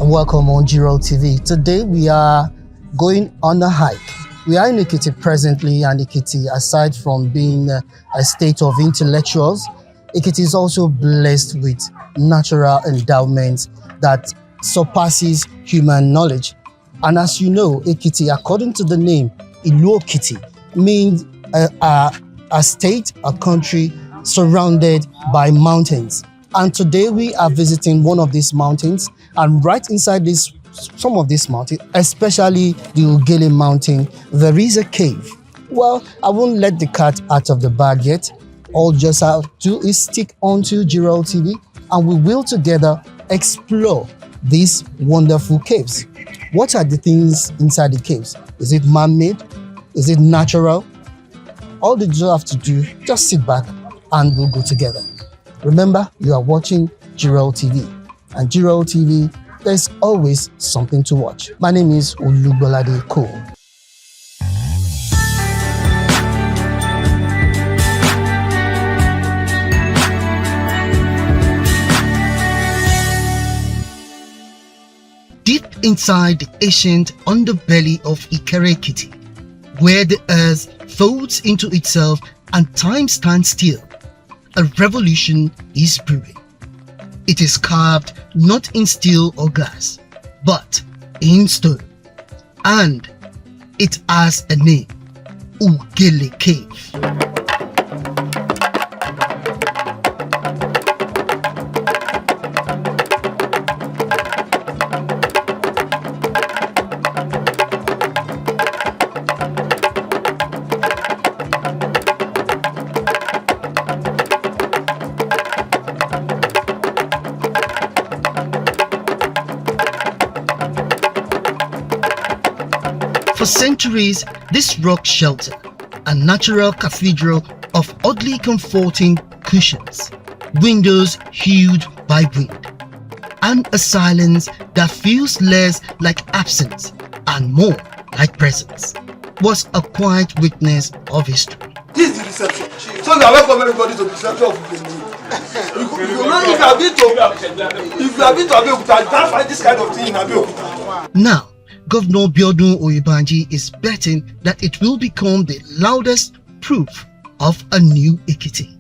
welcome on Ugele TV. Today we are going on a hike. We are in Ekiti presently, and Ekiti, aside from being a state of intellectuals, Ekiti is also blessed with natural endowments that surpasses human knowledge. And as you know, Ekiti, according to the name Ilu Ekiti, means a state, a country surrounded by mountains. And today we are visiting one of these mountains, and right inside some of these mountains, especially the Ugele mountain, there is a cave. Well, I won't let the cat out of the bag yet. All just have to do is stick onto Ugele TV, and we will together explore these wonderful caves. What are the things inside the caves? Is it man-made? Is it natural? All that you have to do, just sit back and we'll go together. Remember, you are watching Ugele TV, and Ugele TV, there's always something to watch. My name is Olubolade Cole. Deep inside the ancient underbelly of Ikere Ekiti, where the earth folds into itself and time stands still, a revolution is brewing. It is carved not in steel or glass, but in stone. And it has a name, Ugele Cave. For centuries, this rock shelter, a natural cathedral of oddly comforting cushions, windows hued by wind, and a silence that feels less like absence and more like presence, was a quiet witness of history. This is the reception. So we are welcome everybody to the reception of Ugele. You know, if you have been to Abeokuta, you can't find this kind of thing in Abeokuta. Now, Governor Biodun Oyebanji is betting that it will become the loudest proof of a new Ekiti.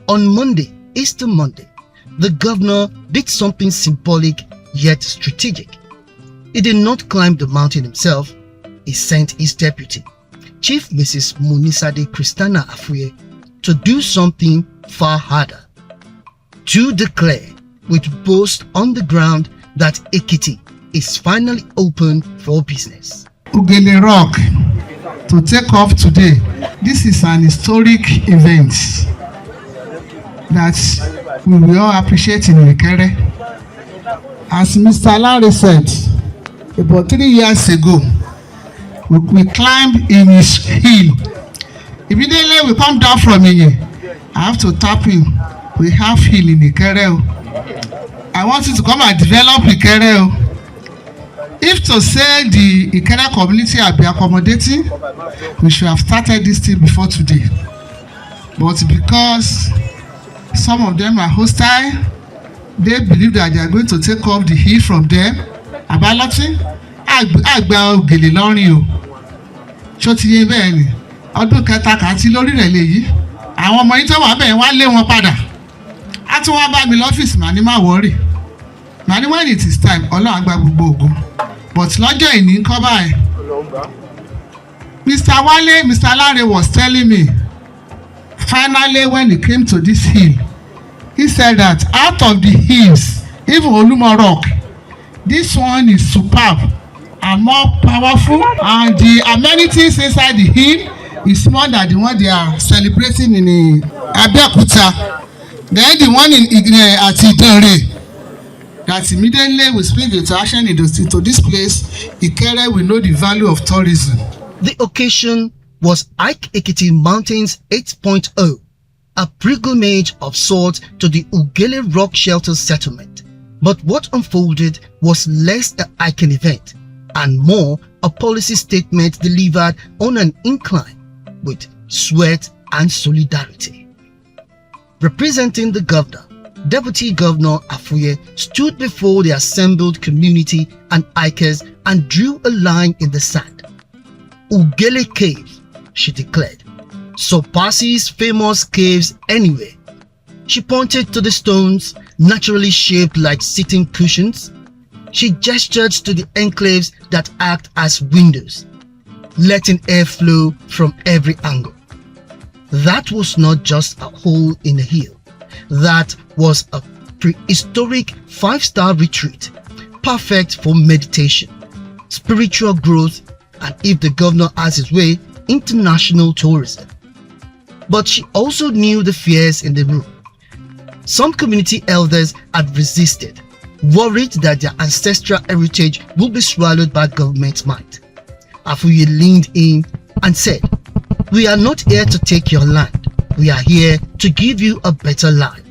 On Monday, Easter Monday, the governor did something symbolic yet strategic. He did not climb the mountain himself. He sent his deputy, Chief Mrs. Munisade Christiana Afuye, to do something far harder. To declare with boast on the ground that Ekiti is finally open for business. Ugele Rock to take off today. This is an historic event that we will all appreciate in Ikere. As Mr. Larry said, about 3 years ago, we climbed in his hill. Immediately we come down from here, I have to tap in. We have hill in Ikere. I want you to come and develop Ikere. If to say the Ikere community have been accommodating, we should have started this thing before today. But because some of them are hostile, they believe that they are going to take off the hill from them. Abaloti, agba Ugele lọ́rin o. Ṣó ti yé bẹ́ẹ̀ ni? Ọdún kẹta kàtí lórí rẹ̀ lèyí. Àwọn ọmọ yìí tó wà bẹ́ẹ̀ wá lé wọn padà. Á tún wá bá mi lọ́fíìsì màá ní má wọ́rì. Màá ní when it is time, Ọlọ́run á gba gbogbo ògo. But lọ́jọ́ ìní ń kọ́ báyìí. Mr. Wale, Mr. Larry was telling me, finally when he came to this hill, he said that out of the hills, even Olumo Rock, this one is superb and more powerful, and the amenities inside the hill is more than the one they are celebrating in Abeokuta. Then the one at Ikere. That immediately we spring into action into this place, Ikere will know the value of tourism. The occasion was Hike Ekiti Mountains 8.0, a pilgrimage of sorts to the Ugele Rock Shelter settlement. But what unfolded was less a hiking event and more a policy statement delivered on an incline with sweat and solidarity. Representing the governor, Deputy Governor Afuye stood before the assembled community and Ikers and drew a line in the sand. Ugele Cave, she declared, surpasses famous caves anywhere. She pointed to the stones, naturally shaped like sitting cushions. She gestured to the enclaves that act as windows, letting air flow from every angle. That was not just a hole in the hill. That was a prehistoric 5-star retreat, perfect for meditation, spiritual growth, and if the governor has his way, international tourism. But she also knew the fears in the room. Some community elders had resisted, worried that their ancestral heritage would be swallowed by government might. Afuye leaned in and said, "We are not here to take your land. We are here to give you a better life."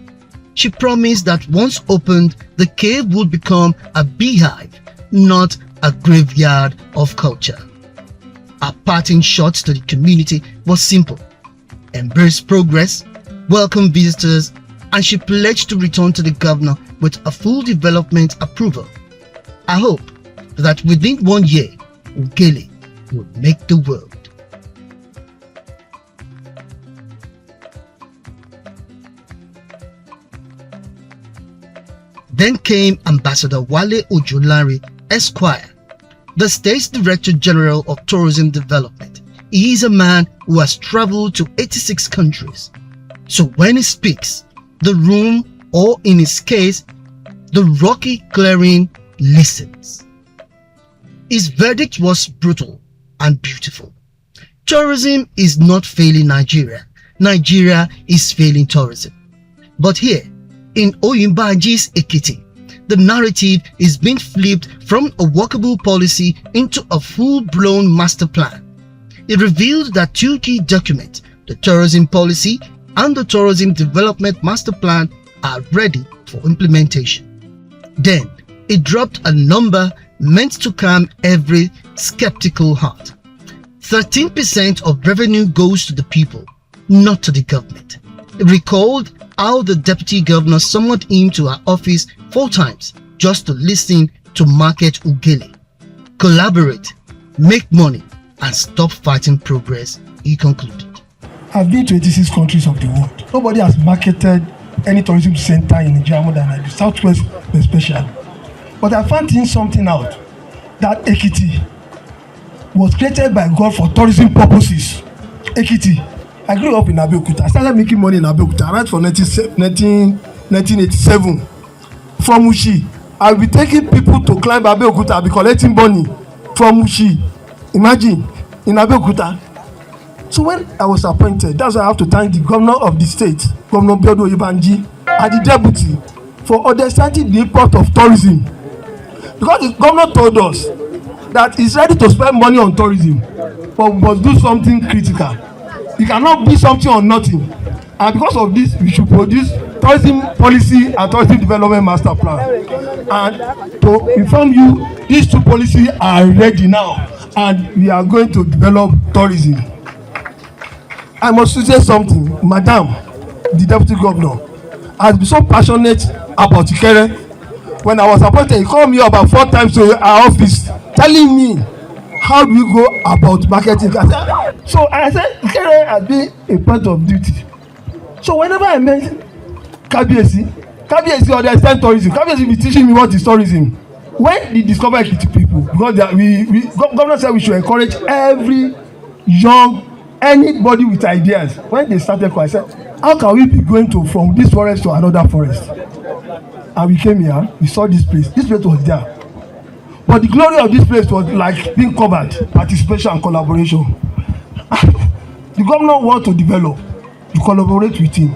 She promised that once opened, the cave would become a beehive, not a graveyard of culture. Her parting shot to the community was simple: embrace progress, welcome visitors, and she pledged to return to the governor with a full development approval. I hope that within 1 year, Ugele will make the world. Then came Ambassador Wale Ojulari, Esquire, the State's Director General of Tourism Development. He is a man who has traveled to 86 countries. So when he speaks, the room, or in his case, the rocky clearing, listens. His verdict was brutal and beautiful. Tourism is not failing Nigeria. Nigeria is failing tourism. But here, in Oyimbanji's Ekiti, the narrative is being flipped from a workable policy into a full-blown master plan. It revealed that 2 key documents, the tourism policy and the tourism development master plan, are ready for implementation. Then, it dropped a number meant to calm every skeptical heart. 13% of revenue goes to the people, not to the government. It recalled how the deputy governor summoned him to her office 4 times just to listen to market Ugele. Collaborate, make money, and stop fighting progress, he concluded. I've been to 86 countries of the world. Nobody has marketed any tourism center in Nigeria more than the Southwest especially. But I found something out, that Ekiti was created by God for tourism purposes. Ekiti. I grew up in Abeokuta. I started making money in Abeokuta right from 1987. From Ushi, I'll be taking people to climb Abeokuta. I'll be collecting money from Ushi. Imagine, in Abeokuta. So when I was appointed, that's why I have to thank the governor of the state, Governor Devt Oyimbanji, and the deputy for understanding the import of tourism. Because the governor told us that he's ready to spend money on tourism, but we must do something critical. You cannot be something or nothing. And because of this, we should produce tourism policy and tourism development master plan. And to inform you, these 2 policies are ready now, and we are going to develop tourism. I must say something. Madam, the deputy governor, has been so passionate about Ikere. When I was appointed, he called me about 4 times to our office, telling me, how do we go about marketing? So I said, Ikere has been a part of duty. So whenever I met Kabiyesi understand tourism. Kabiyesi be teaching me what is tourism. When they discover Ekiti people, because governor said we should encourage every anybody with ideas. When they started, I said, how can we be going from this forest to another forest? And we came here, we saw this place. This place was there. But the glory of this place was like being covered, participation and collaboration. The governor wants to develop, you collaborate with him.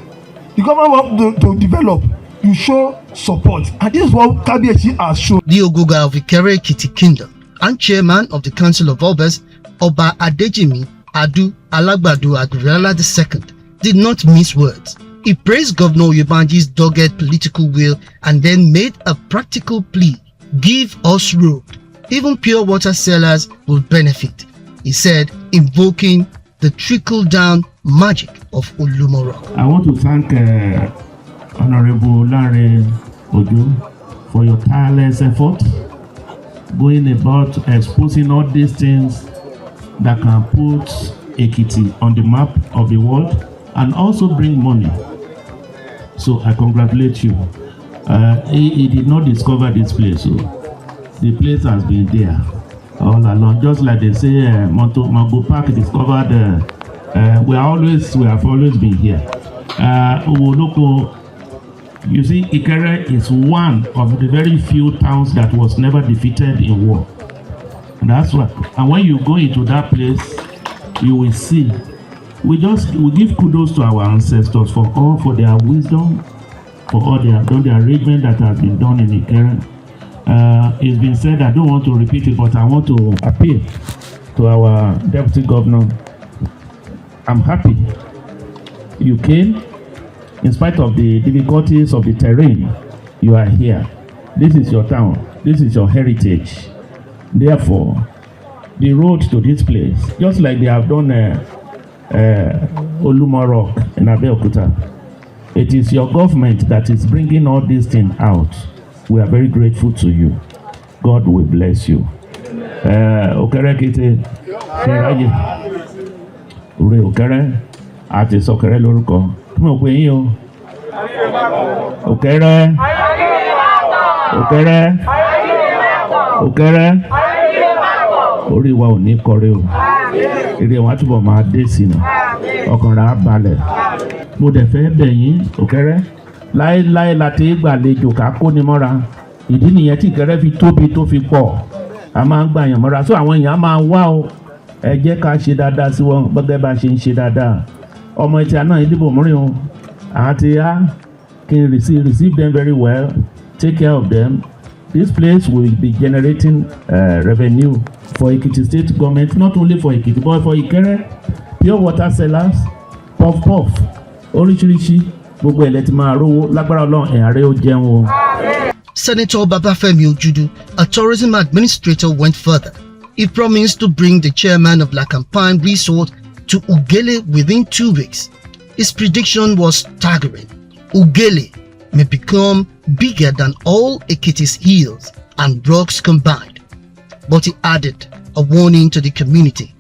The governor wants to develop, you show support. And this is what Kabiyesi has shown. The Oguga of Ikere Ekiti Kingdom and chairman of the Council of Obas, Oba Adejimi Adu Alagbadu Agurala II, did not mince words. He praised Governor Oyimbanji's dogged political will and then made a practical plea. Give us road. Even pure water sellers will benefit, he said, invoking the trickle-down magic of Olumoro. I want to thank Honorable Larry Ojo, for your tireless effort going about exposing all these things that can put Ekiti on the map of the world and also bring money. So I congratulate you. He did not discover this place, so the place has been there all along. Just like they say, Mango Park discovered. We have always been here. Owoloko, you see, Ikere is one of the very few towns that was never defeated in war. And that's what. And when you go into that place, you will see. We give kudos to our ancestors for their wisdom, for all they have done, the arrangement that has been done in Ikere. It's been said, I don't want to repeat it, but I want to appeal to our Deputy Governor. I'm happy you came. In spite of the difficulties of the terrain, you are here. This is your town. This is your heritage. Therefore, the road to this place, just like they have done Oluma Rock in Abeokuta, it is your government that is bringing all these things out. We are very grateful to you. God will bless you. Okere kite, Keraye, Ure Okere, àti Sokere lórúkọ. Mo pe yín o. Okere. Okere. Okere. Orí wa ò ní kọrẹ́ o. Ire wa túbọ̀ máa dé sí i. Ọkàn rẹ̀ á balẹ̀. Mo dẹ̀ fẹ́ bẹ̀ yín, Okere. Láéláé láti gbàlejò ká kó ni mọ́ra. Ìdí nìyẹn tí Ìkẹrẹ fi tóbi tó fi pọ̀. A máa ń gbà yàn mọ́ra. So àwọn èèyàn máa wá o. Ẹ jẹ́ ká ṣe dáadáa sí wọn gbọ́dọ̀ bá ṣe ń ṣe dáadáa. Ọmọ ìtì àná ìdìbò múrin o. Àti á can receive them very well, take care of them. This place will be generating revenue for Ekiti State government, not only for Ekiti but for Ikere, pure water sellers, puff, oríṣiríṣi gbogbo ẹ̀ lẹ ti máa rówó lágbára Ọlọ́run ẹ̀yàrá ó jẹun o. Senator Babafemi Ojudu, a tourism administrator, went further. He promised to bring the chairman of Lakampine Resort to Ugele within 2 weeks. His prediction was staggering. Ugele may become bigger than all Ekiti's hills and rocks combined. But he added a warning to the community.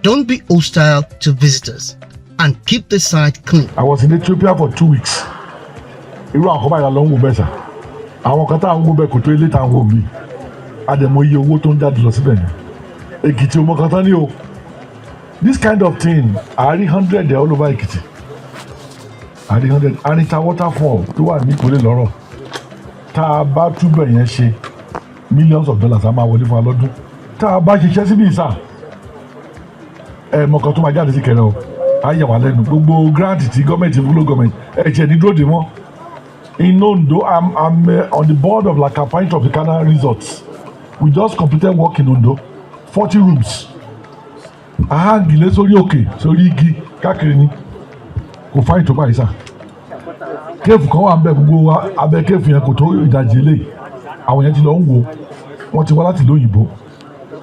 Don't be hostile to visitors and keep the site clean. I was in Ethiopia for 2 weeks. Irú àwọn ọmọ ìyàlọ́ ń wo bẹ́ẹ̀ sà. Àwọn kan tá à ń wo bẹ́ẹ̀ kò tó ilé tá à ń wo mi. Àdèmọ̀ iye owó tó ń jáde lọ síbẹ̀ ni. Ekiti ọmọ kan tán ní o. This kind of thing, àárín 100 there all over Ekiti. Àárín 100. Anita waterfall tó wà ní Ìkórè lọ́rọ̀. Tá a bá túbọ̀ yẹn ṣe millions of dollars a máa wọlé fún wa lọ́dún. Tá a bá ṣiṣẹ́ síbí ìsà. Mọ̀kàn tó máa jáde sí Ìkẹrẹ o. A yà wá lẹ́nu. Gbogbo grant tí gọ́ọ̀mẹ̀ntì fúlọ́ gọ́ọ̀mẹ̀ntì ẹ̀jẹ̀ ní dúró dè wọ́n. In Ondo, I'm on the board of Lakampine Tropicana Resorts. We just completed work in Ondo, 40 rooms. Ahangile sórí òkè sórí igi káàkiri ni kò fáyìn tó báyìí sá. Kéèfù kan wà ń bẹ gbogbo abẹ kéèfù yẹn kò tó ìdajì eléyìí. Àwọn yẹn ti lọ ń wo, wọ́n ti wá láti ìlú òyìnbó.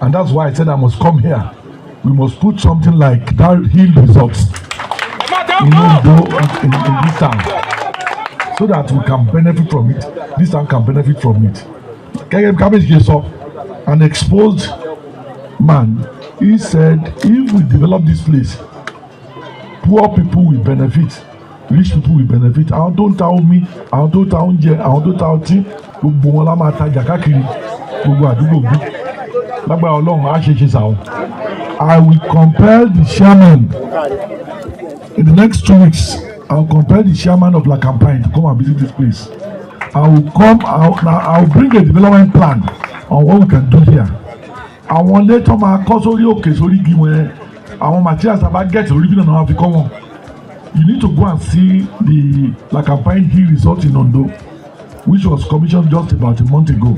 And that's why I said I must come here. We must put something like that hill resorts in Ondo in this town, so that we can benefit from it. This town can benefit from it. An exposed man, he said, if we develop this place, poor people will benefit, rich people will benefit. Àwọn tó ń ta omi, àwọn tó ń ta oúnjẹ, àwọn tó ń ta ọtí, gbogbo wọn la máa tajà káàkiri gbogbo àdúgbò bí. Lágbára Ọlọ́run á ṣe ṣe sàwọn. I will compel the chairman in the next 2 weeks. I will compel the chairman of Lakampine to come and visit this place. I will bring a development plan on what we can do here. Àwọn later máa kọ́ sórí òkè sórí igi wọn, àwọn materials tá bá get lórí bí náà fi kọ́ wọn. You need to go and see the Lakampine Hill Resort in Ondo, which was commissioned just about a month ago.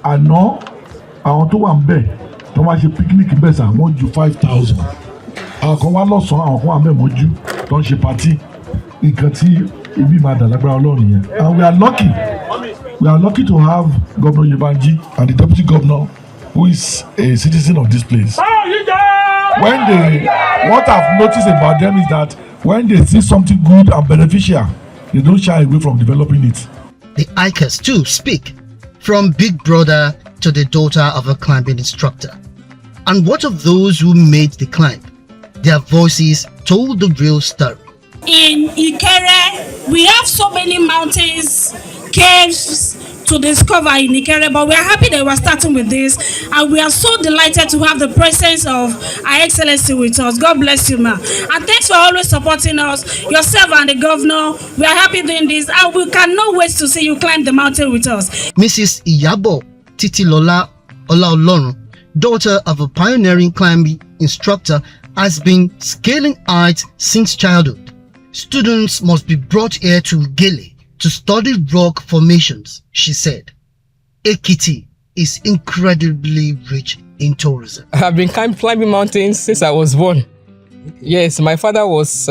Àná àwọn tó wà ń bẹ̀ tó máa ṣe picnic bẹ́ẹ̀ sà wọ́n ju 5,000. Àwọn kan wá lọ́sàn-án, àwọn kan wà ń bẹ̀ mọ́jú tó ń ṣe party. Nǹkan tí ibi máa dà lágbára Ọlọ́run yẹn. And we are lucky to have Governor Yebanji and the Deputy Governor who is a citizen of this place. What I've noticed about them is that when they see something good and beneficial They don't shy away from developing it. The Ikers too speak, from big brother to the daughter of a climbing instructor. And what of those who made the climb? Their voices told the real story. In Ikere, we have so many mountains, caves to discover in Ikere, but we are happy that we are starting with this, and we are so delighted to have the presence of Her Excellency with us. God bless you, ma. And thanks for always supporting us, yourself and the governor. We are happy doing this, and we cannot wait to see you climb the mountain with us. Mrs. Iyabo Titilola Olaolorun, daughter of a pioneering climbing instructor, has been scaling heights since childhood. Students must be brought here to Ugele to study rock formations, she said. Ekiti is incredibly rich in tourism. I have been climbing mountains since I was born. Yes, my father was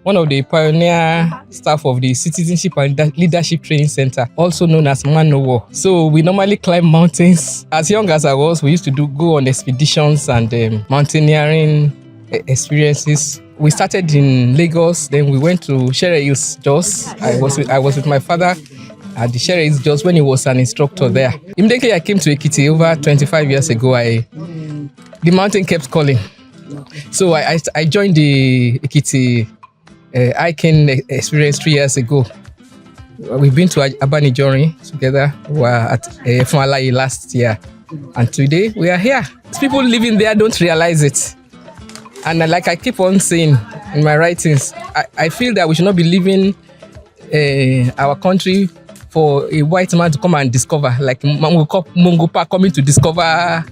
one of the pioneer staff of the Citizenship and Leadership Training Center, also known as Manowo. So we normally climb mountains. As young as I was, we used to go on expeditions and mountaineering experiences. We started in Lagos, then we went to Shere Hills, Jos. I was with my father at the Shere Hills, Jos, when he was an instructor there. Immediately I came to Ekiti over 25 years ago. The mountain kept calling. So I joined the Ekiti hiking experience 3 years ago. We've been to Abanijori together. We were at Efunalaye last year. And today we are here. People living there don't realize it. And like I keep on saying in my writings, I feel that we should not be leaving our country for a white man to come and discover, like Mongopa coming to discover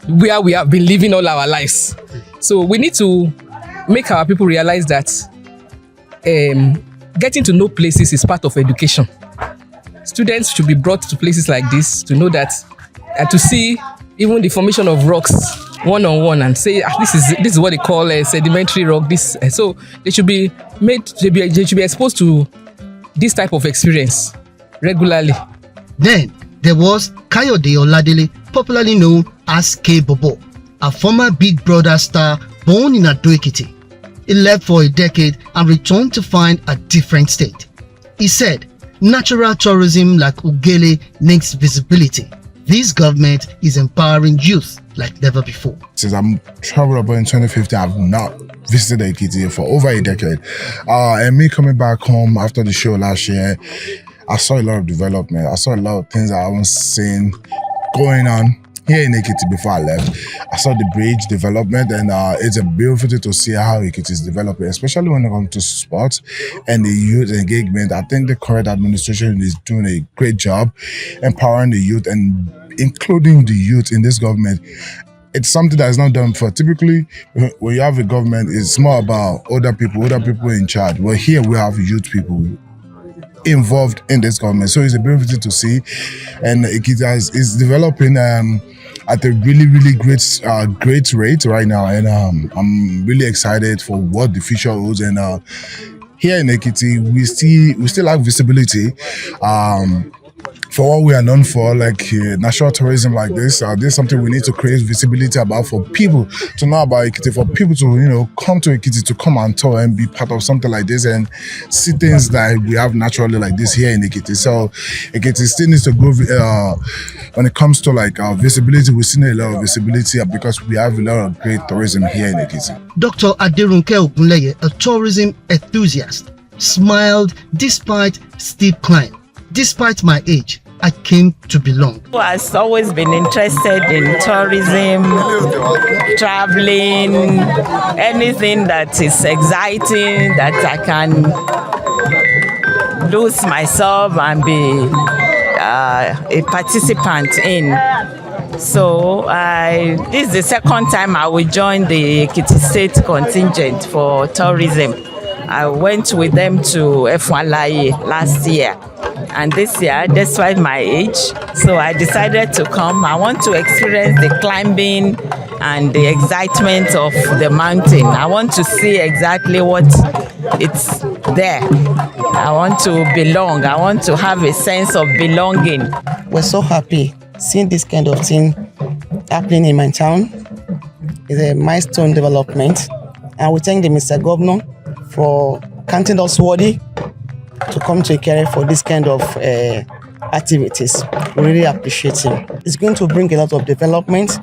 where we have been living all our lives. So we need to make our people realize that getting to know places is part of education. Students should be brought to places like this to know that, and to see even the formation of rocks one-on-one and say this is what they call a sedimentary rock. So they should be exposed to this type of experience regularly. Then there was Kayode Oladele, popularly known as K Bobo, a former Big Brother star born in Ado-Ekiti. He left for a decade and returned to find a different state. He said, natural tourism like Ugele needs visibility. This government is empowering youth like never before. Since I'm traveled abroad in 2015, I've not visited Ekiti for over a decade. And me coming back home after the show last year, I saw a lot of development. I saw a lot of things I haven't seen going on here in Ekiti before I left. I saw the bridge development, and it's a beautiful thing to see how Ekiti is developing, especially when it comes to sports and the youth engagement. I think the current administration is doing a great job empowering the youth and including the youth in this government. It's something that is not done before. Typically, when you have a government, it's more about older people in charge. But here we have youth people involved in this government. So it's a beautiful thing to see. And Ekiti is developing at a really, really great rate right now. And I'm really excited for what the future holds. And here in Ekiti, we still have visibility. For what we are known for, like national tourism like this, this is something we need to create visibility about for people to know about Ekiti, for people to, come to Ekiti, to come and tour and be part of something like this and see things that we have naturally like this here in Ekiti. So Ekiti still needs to grow when it comes to visibility. We've seen a lot of visibility because we have a lot of great tourism here in Ekiti. Dr. Aderunke Ogunleye, a tourism enthusiast, smiled despite steep climb. Despite my age, I came to belong. I've always been interested in tourism, traveling, anything that is exciting, that I can lose myself and be a participant in. So this is the second time I will join the Ekiti State contingent for tourism. I went with them to Efunalaye last year. And this year, despite my age, so I decided to come. I want to experience the climbing and the excitement of the mountain. I want to see exactly what it's there. I want to belong. I want to have a sense of belonging. We're so happy seeing this kind of thing happening in my town. It's a milestone development. And we thank the Mr. Governor for counting us worthy to come to Ikere for this kind of activities. We really appreciate him. It's going to bring a lot of development.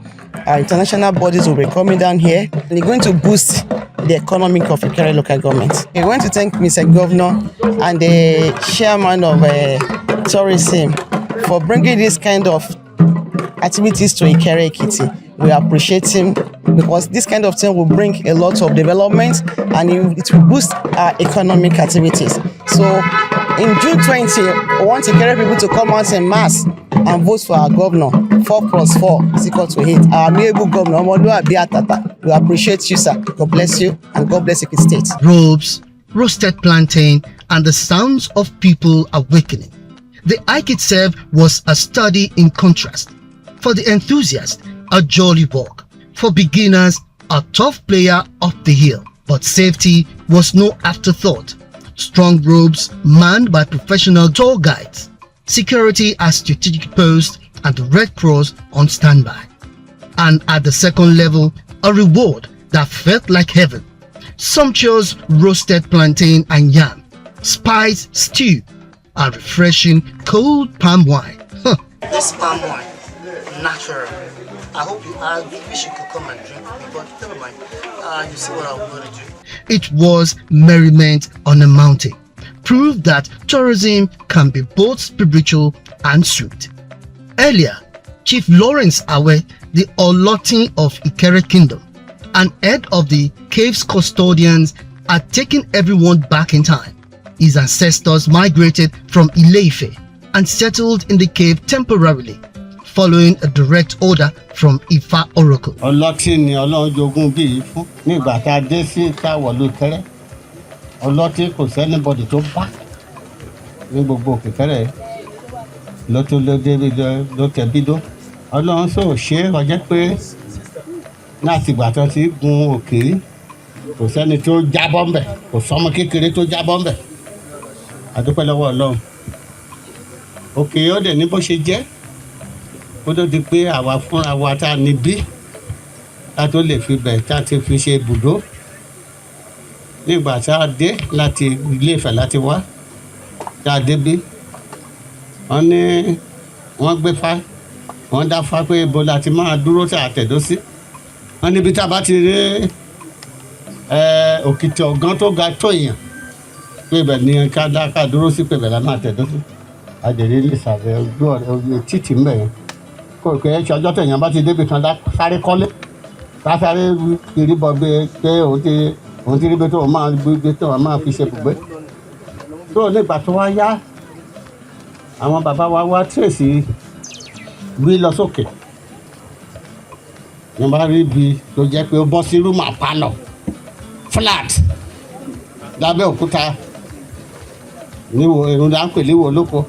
Our international bodies will be coming down here, and it's going to boost the economy of Ikere local government. We want to thank Mr. Governor and the chairman of tourism for bringing this kind of activities to Ikere Ekiti. We appreciate him because this kind of thing will bring a lot of development and it will boost our economic activities. So in June 20, we want Ikere people to come out en mass and vote for our governor. 4+4 is equal to 8. Our amiable governor, Omoluabi Atata. We appreciate you, sir. God bless you and God bless Ekiti State. Robes, roasted plantain, and the sounds of people awakening. The hike itself was a study in contrast. For the enthusiast, a jolly walk. For beginners, a tough player up the hill. But safety was no afterthought. Strong ropes manned by professional tour guides. Security at strategic posts and the Red Cross on standby. And at the second level, a reward that felt like heaven. Sumptuous roasted plantain and yam, spice stew, and refreshing cold palm wine. This palm wine, natural. I hope I wish you could come and drink with me, but never mind. You see what I'm going to do. It was merriment on a mountain. Proof that tourism can be both spiritual and sweet. Earlier, Chief Lawrence Awe, the Olotin of Ikere Kingdom, and head of the cave's custodians, had taken everyone back in time. His ancestors migrated from Ile-Ife and settled in the cave temporarily, following a direct order from Ifa Oracle. Ọlọ́tí ni Ọlọ́run jogún bí yìí fún nígbà tá a dé sí táwọ̀lú Ìkẹrẹ. Ọlọ́tí kò sẹ́nibọ̀dì tó bá ní gbogbo Ìkẹrẹ ló tó ló débi ló tẹ̀bí dó. Ọlọ́run sọ ṣe ọjọ́ pé láti ìgbà tó ti gun òkè rí kò sẹ́ni tó jábọ́ ńbẹ̀, kò sọ́mọ kékeré tó jábọ́ ńbẹ̀. A dúpẹ́ lọ́wọ́ Ọlọ́run. Òkè ó dẹ̀ ní bó ṣe jẹ́. Ó tó di pé àwa fúnra wa tá a níbí ká tó lè fi bẹ̀ tá a ti fi ṣe ibùdó. Nígbà tá a dé láti Ilé-Ifẹ̀ láti wá tá a débí wọ́n ní wọ́n gbé fá wọ́n dá fá pé ibo la ti máa dúró tá a tẹ̀dó sí. Wọ́n níbi tá a bá ti rí òkìtì ọ̀gán tó ga tó èèyàn pé ibẹ̀ ni ká dúró sí pé ibẹ̀ la máa tẹ̀dó sí. Àjèrè ní ìsàlẹ̀ ojú ọ̀rẹ́ títì ń bẹ̀ yẹn. Kò kẹ́ ṣọjọ́ tẹ̀yàn bá ti débi kan sáré kọ́lé ká sáré kiri bọ̀ pé òun ti rí bí tó máa gbé tó máa fi ṣe bùgbé. Tó nígbà tó wá yá àwọn bàbá wa wá tírèsì gbé lọ sókè. Wọ́n bá rí ibi tó jẹ́ pé ó bọ́ sí rúmù àpánọ̀ flat lábẹ́ òkúta níwò èrò là ń pè léwò olóko.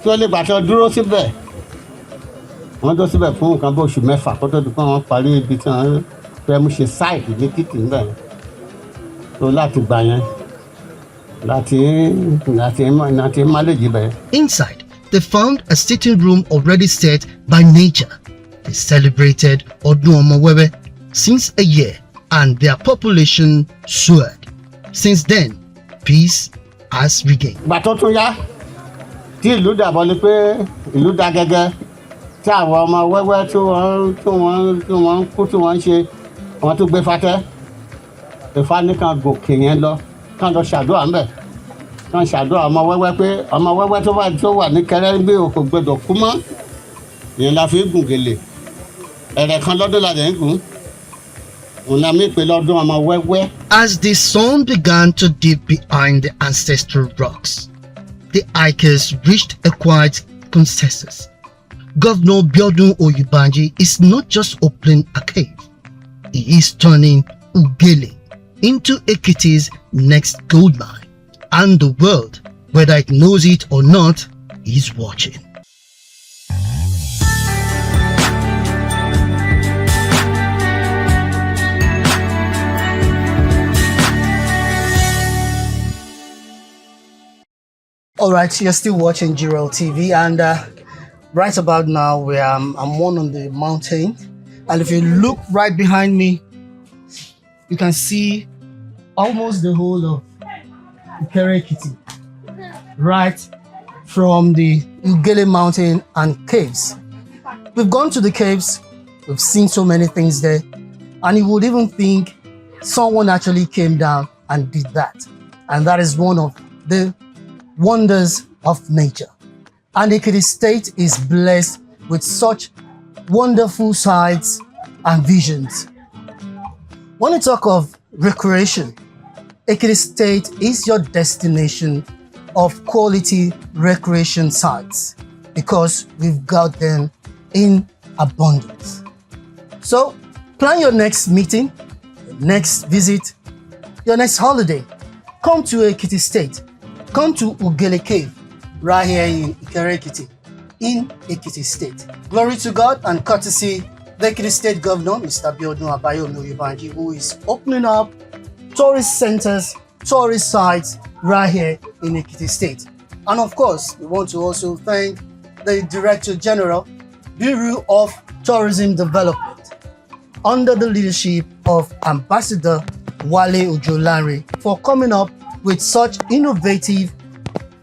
Tó nígbà tó dúró síbẹ̀ wọ́n dó síbẹ̀ fún nǹkan bó oṣù mẹ́fà kó tó di pé wọ́n parí ibi tí wọ́n fẹ́ mú ṣe sáìtì ní títì níbẹ̀ yẹn. So láti gbà yẹn láti manage bẹ̀. Inside, they found a sitting room already set by nature. They celebrated Ọdún Ọmọwẹ́wẹ́ since a year and their population soared. Since then, peace has regained. Ìgbà tó tún yá tí ìlú dàbọ̀ ni pé ìlú dá gẹ́gẹ́. Tí àwọn ọmọ wẹ́wẹ́ tí wọ́n kú tí wọ́n ń ṣe wọ́n tún gbé fatẹ́. Ifá ní kan gòkè yẹn lọ kán lọ ṣàdúrà ńbẹ̀. Kán ṣàdúrà ọmọ wẹ́wẹ́ pé ọmọ wẹ́wẹ́ tó wà ní Ìkẹrẹ gbé kò gbọdọ̀ kú mọ́. Ìyẹn la fi gùn gèlè. Ẹ̀rẹ̀ kan lọ́dún la dẹ̀ ń gùn. Òun la mí pé lọ́dún ọmọ wẹ́wẹ́. As the sun began to dip behind the ancestral rocks, the hikers reached a quiet consensus. Governor Biodun Oyèbánjí is not just opening a cave, he is turning Ugele into Ekiti's next gold mine. And the world, whether it knows it or not, is watching. All right, you're still watching GRL TV, and right about now, I'm one on the mountain, and if you look right behind me, you can see almost the whole of Ikere Ekiti. right from the Ugele mountain and caves. We've gone to the caves, we've seen so many things there, and you would even think someone actually came down and did that. And that is one of the wonders of nature. And Ekiti State is blessed with such wonderful sights and visions. When you talk of recreation, Ekiti State is your destination of quality recreation sites because we've got them in abundance. So plan your next meeting, your next visit, your next holiday. Come to Ekiti State. Come to Ugele Cave right here in Ikere, Ekiti, in Ekiti State. Glory to God and courtesy the Ekiti State Governor, Mr. Biodun Abayomi, who is opening up tourist centers, tourist sites right here in Ekiti State. And of course, we want to also thank the Director General, Bureau of Tourism Development, under the leadership of Ambassador Wale Ujolare, for coming up with such innovative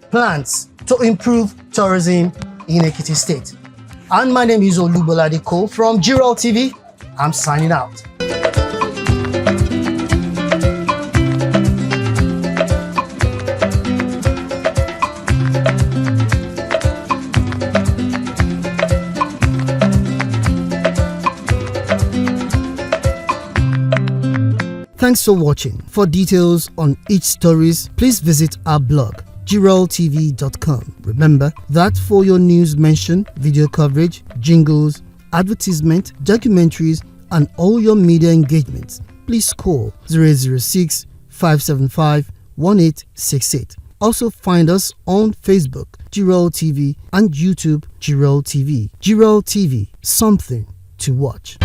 plans to improve tourism in Ekiti State. And my name is Olubolade Cole from Girol TV. I'm signing out. Thanks for watching. For details on each stories, please visit our blog, GirolTV.com. Remember that for your news mention, video coverage, jingles, advertisement, documentaries, and all your media engagements, please call 006 575 1868. Also find us on Facebook, Girol TV, and YouTube, Girol TV. Girol TV, something to watch.